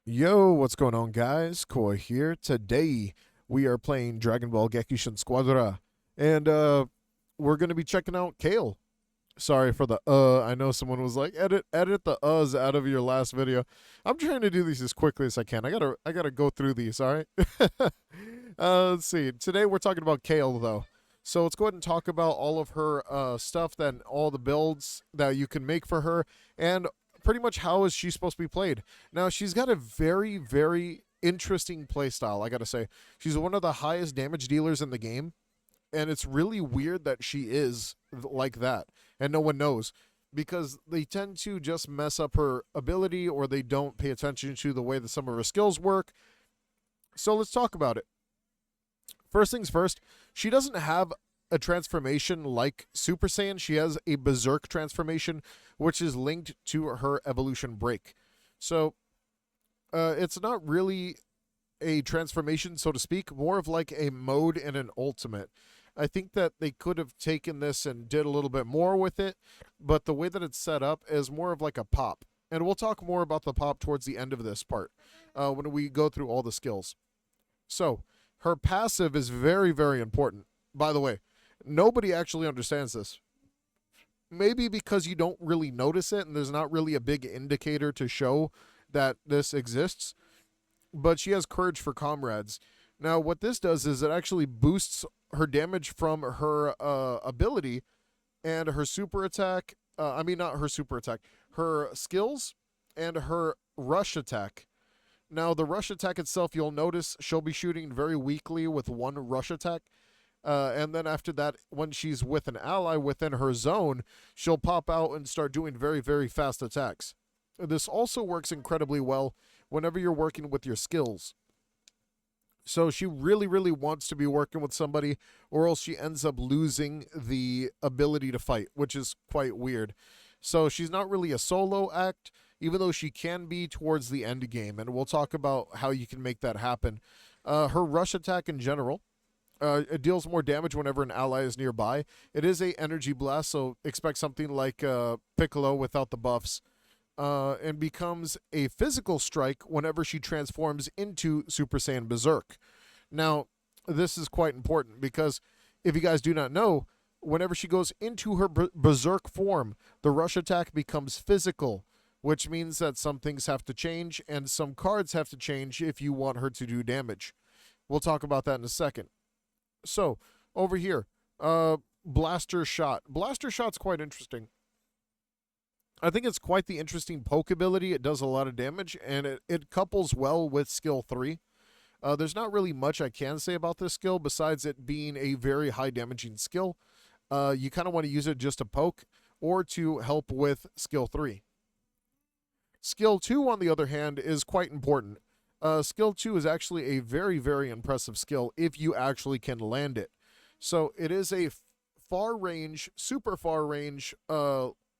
Yo, what's going on, guys? Koi here. Today we are playing Dragon Ball GEKISHIN SQUADRA, and we're gonna be checking out Kale. Sorry for the I know someone was like, edit the uhs out of your last video. I'm trying to do these as quickly as I can. I gotta go through these. All right. Let's see. Today we're talking about Kale though. So let's go ahead and talk about all of her stuff, then all the builds that you can make for her, and pretty much how is she supposed to be played. Now she's got a very, very interesting play style, I gotta say. She's one of the highest damage dealers in the game, and it's really weird that she is like that and no one knows, because they tend to just mess up her ability, or they don't pay attention to the way that some of her skills work. So let's talk about it. First things first, she doesn't have a transformation like Super Saiyan. She has a Berserk transformation, which is linked to her evolution break. So it's not really a transformation, so to speak, more of like a mode and an ultimate. I think that they could have taken this and did a little bit more with it, but the way that it's set up is more of like a pop. And we'll talk more about the pop towards the end of this part when we go through all the skills. So, her passive is very, very important. By the way, nobody actually understands this. Maybe because you don't really notice it and there's not really a big indicator to show that this exists, but she has Courage for Comrades. Now, what this does is it actually boosts her damage from her ability and her super attack. Not her super attack, her skills and her rush attack. Now, the rush attack itself, you'll notice she'll be shooting very weakly with one rush attack. And then after that, when she's with an ally within her zone, she'll pop out and start doing very, very fast attacks. This also works incredibly well whenever you're working with your skills. So she really, really wants to be working with somebody, or else she ends up losing the ability to fight, which is quite weird. So she's not really a solo act, even though she can be towards the end game, and we'll talk about how you can make that happen. Her rush attack in general, it deals more damage whenever an ally is nearby. It is a energy blast, so expect something like Piccolo without the buffs, and becomes a physical strike whenever she transforms into Super Saiyan Berserk. Now, this is quite important because if you guys do not know, whenever she goes into her Berserk form, the rush attack becomes physical, which means that some things have to change and some cards have to change if you want her to do damage. We'll talk about that in a second. So, over here, Blaster Shot. Blaster Shot's quite interesting. I think it's quite the interesting poke ability. It does a lot of damage, and it couples well with skill 3. There's not really much I can say about this skill besides it being a very high damaging skill. You kind of want to use it just to poke or to help with skill 3. Skill 2, on the other hand, is quite important. Skill 2 is actually a very, very impressive skill if you actually can land it. So it is a far range, super far range,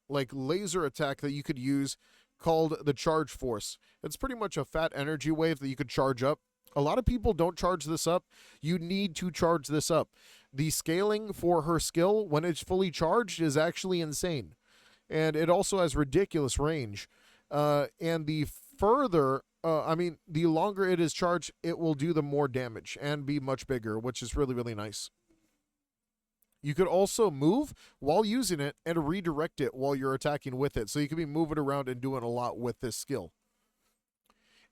like laser attack that you could use called the Charge Force. It's pretty much a fat energy wave that you could charge up. A lot of people don't charge this up. You need to charge this up. The scaling for her skill when it's fully charged is actually insane. And it also has ridiculous range. And the longer it is charged, it will do the more damage and be much bigger, which is really, really nice. You could also move while using it and redirect it while you're attacking with it. So you can be moving around and doing a lot with this skill.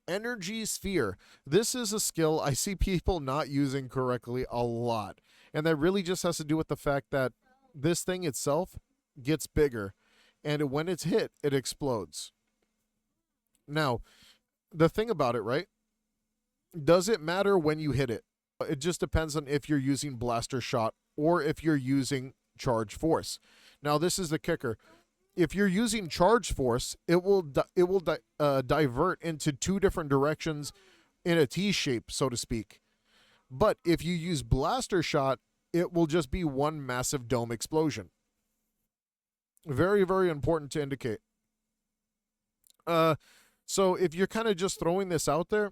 Energy Sphere. This is a skill I see people not using correctly a lot. And that really just has to do with the fact that this thing itself gets bigger. And when it's hit, it explodes. Now, the thing about it, right? Does it matter when you hit it? It just depends on if you're using Blaster Shot or if you're using Charge Force. Now, this is the kicker. If you're using Charge Force, it will divert into two different directions in a T shape, so to speak. But if you use Blaster Shot, it will just be one massive dome explosion. Very, very important to indicate. So if you're kind of just throwing this out there,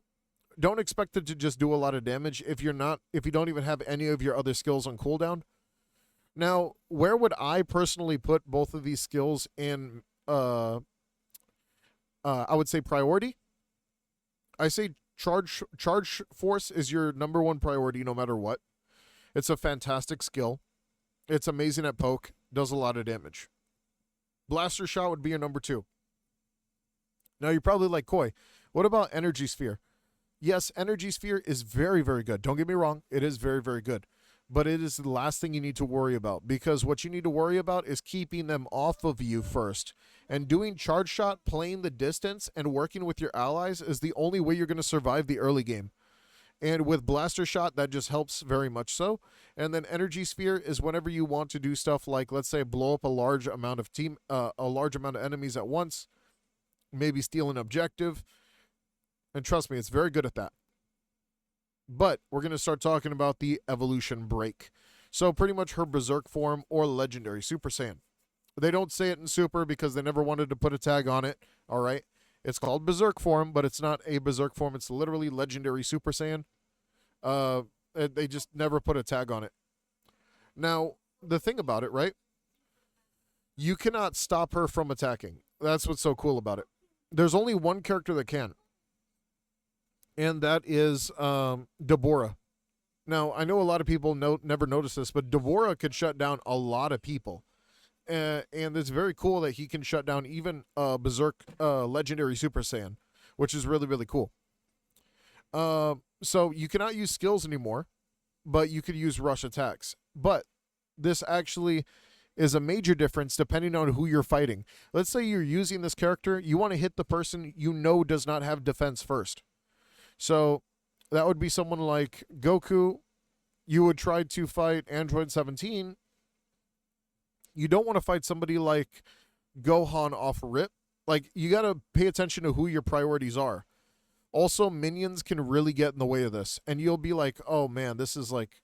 don't expect it to just do a lot of damage if you don't even have any of your other skills on cooldown. Now, where would I personally put both of these skills in, I would say priority? I say charge force is your number one priority no matter what. It's a fantastic skill. It's amazing at poke, does a lot of damage. Blaster shot would be your number two. Now you're probably like, Koi, what about energy sphere? Yes, energy sphere is very, very good. Don't get me wrong, it is very, very good. But it is the last thing you need to worry about, because what you need to worry about is keeping them off of you first. And doing charge shot, playing the distance, and working with your allies is the only way you're going to survive the early game. And with blaster shot, that just helps very much so. And then energy sphere is whenever you want to do stuff like, let's say, blow up a large amount of enemies at once, maybe steal an objective. And trust me, it's very good at that. But we're going to start talking about the evolution break. So pretty much her Berserk form or legendary Super Saiyan. They don't say it in Super because they never wanted to put a tag on it. All right. It's called Berserk form, but it's not a Berserk form. It's literally legendary Super Saiyan. They just never put a tag on it. Now, the thing about it, right? You cannot stop her from attacking. That's what's so cool about it. There's only one character that can. And that is Deborah. Now, I know a lot of people never notice this, but Deborah could shut down a lot of people. And it's very cool that he can shut down even Berserk Legendary Super Saiyan, which is really, really cool. So you cannot use skills anymore, but you could use rush attacks. But this actually is a major difference depending on who you're fighting. Let's say you're using this character, you want to hit the person you know does not have defense first. So that would be someone like Goku. You would try to fight Android 17. You don't want to fight somebody like Gohan off rip. Like, you got to pay attention to who your priorities are. Also, minions can really get in the way of this. And you'll be like, oh man, this is like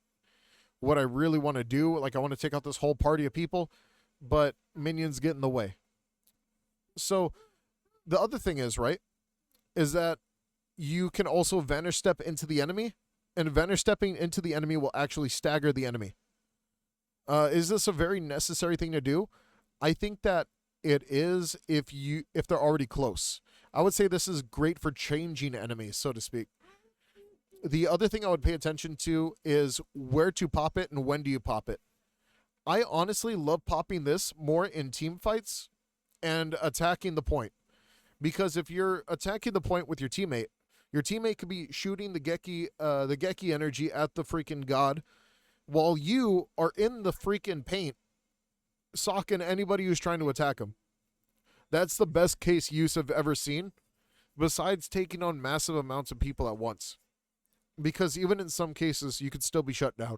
what I really want to do. Like, I want to take out this whole party of people. But minions get in the way. So the other thing is, right, is that you can also vanish step into the enemy, and vanish stepping into the enemy will actually stagger the enemy. Is this a very necessary thing to do? I think that it is if they're already close. I would say this is great for changing enemies, so to speak. The other thing I would pay attention to is where to pop it and when do you pop it. I honestly love popping this more in team fights and attacking the point. Because if you're attacking the point with your teammate could be shooting the Geki energy at the freaking god while you are in the freaking paint socking anybody who's trying to attack him. That's the best case use I've ever seen, besides taking on massive amounts of people at once. Because even in some cases, you could still be shut down.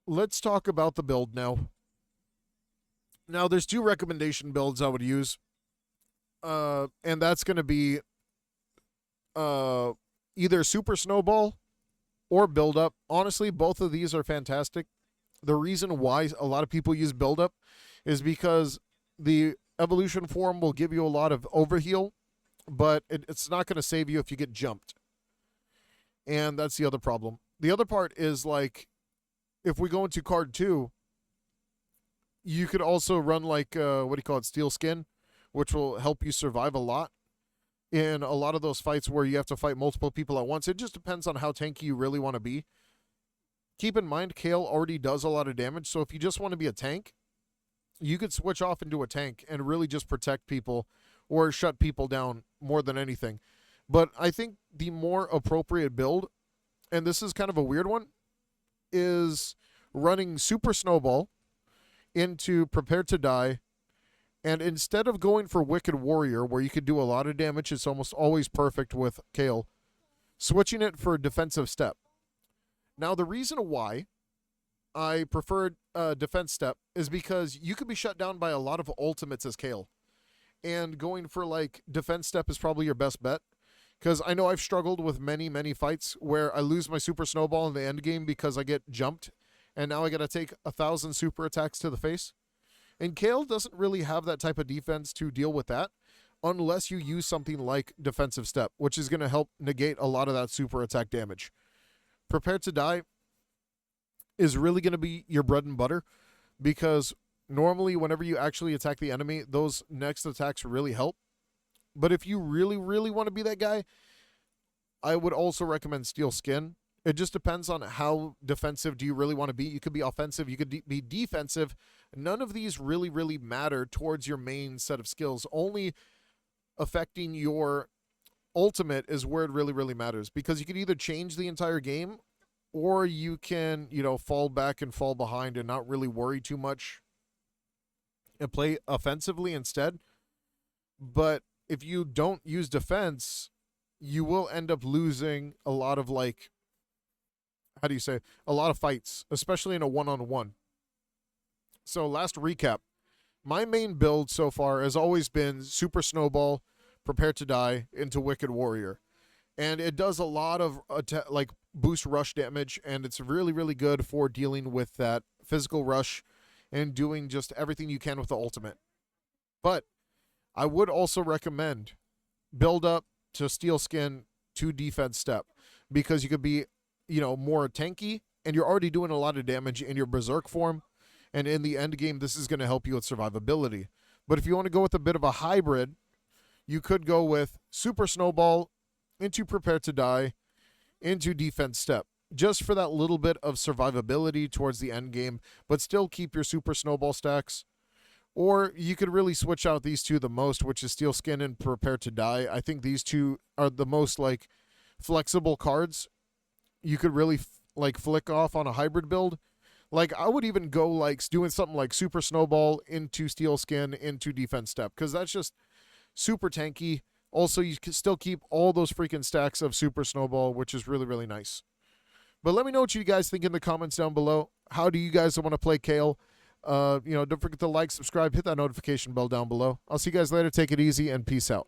Let's talk about the build now. Now, there's two recommendation builds I would use. And that's going to be either Super Snowball or Build Up. Honestly, both of these are fantastic. The reason why a lot of people use Build Up is because the evolution form will give you a lot of overheal, but it's not going to save you if you get jumped. And that's the other problem. The other part is, like, if we go into card 2, you could also run like, Steel Skin, which will help you survive a lot in a lot of those fights where you have to fight multiple people at once. It just depends on how tanky you really want to be. Keep in mind, Kale already does a lot of damage, so if you just want to be a tank, you could switch off into a tank and really just protect people or shut people down more than anything. But I think the more appropriate build, and this is kind of a weird one, is running Super Snowball into Prepare to Die, and instead of going for Wicked Warrior, where you could do a lot of damage, it's almost always perfect with Kale, switching it for Defensive Step. Now, the reason why I prefer Defense Step is because you could be shut down by a lot of ultimates as Kale, and going for like Defense Step is probably your best bet, because I know I've struggled with many, many fights where I lose my Super Snowball in the end game because I get jumped, and now I got to take 1,000 super attacks to the face. And Kale doesn't really have that type of defense to deal with that unless you use something like Defensive Step, which is going to help negate a lot of that super attack damage. Prepare to Die is really going to be your bread and butter, because Normally, whenever you actually attack the enemy, those next attacks really help. But if you really, really want to be that guy, I would also recommend Steel Skin. It just depends on how defensive do you really want to be. You could be offensive, you could be defensive. None of these really, really matter towards your main set of skills. Only affecting your ultimate is where it really, really matters, because you could either change the entire game or you can, fall back and fall behind and not really worry too much and play offensively instead. But if you don't use defense, you will end up losing a lot of, like, how do you say, a lot of fights, especially in a one-on-one. So last recap, my main build so far has always been Super Snowball, Prepare to Die into Wicked Warrior. And it does a lot of like boost rush damage, and it's really, really good for dealing with that physical rush and doing just everything you can with the ultimate. But I would also recommend build up to Steel Skin to defense step, because you could be, more tanky, and you're already doing a lot of damage in your Berserk form. And in the end game, this is going to help you with survivability. But if you want to go with a bit of a hybrid, you could go with Super Snowball into Prepare to Die into defense step, just for that little bit of survivability towards the end game, but still keep your Super Snowball stacks. Or you could really switch out these two the most, which is Steel Skin and Prepare to Die. I think these two are the most, like, flexible cards. You could really flick off on a hybrid build. Like, I would even go like doing something like Super Snowball into Steel Skin into defense step, because that's just super tanky. Also, you can still keep all those freaking stacks of Super Snowball, which is really, really nice. But let me know what you guys think in the comments down below. How do you guys want to play Kale? Don't forget to like, subscribe, hit that notification bell down below. I'll see you guys later. Take it easy, and peace out.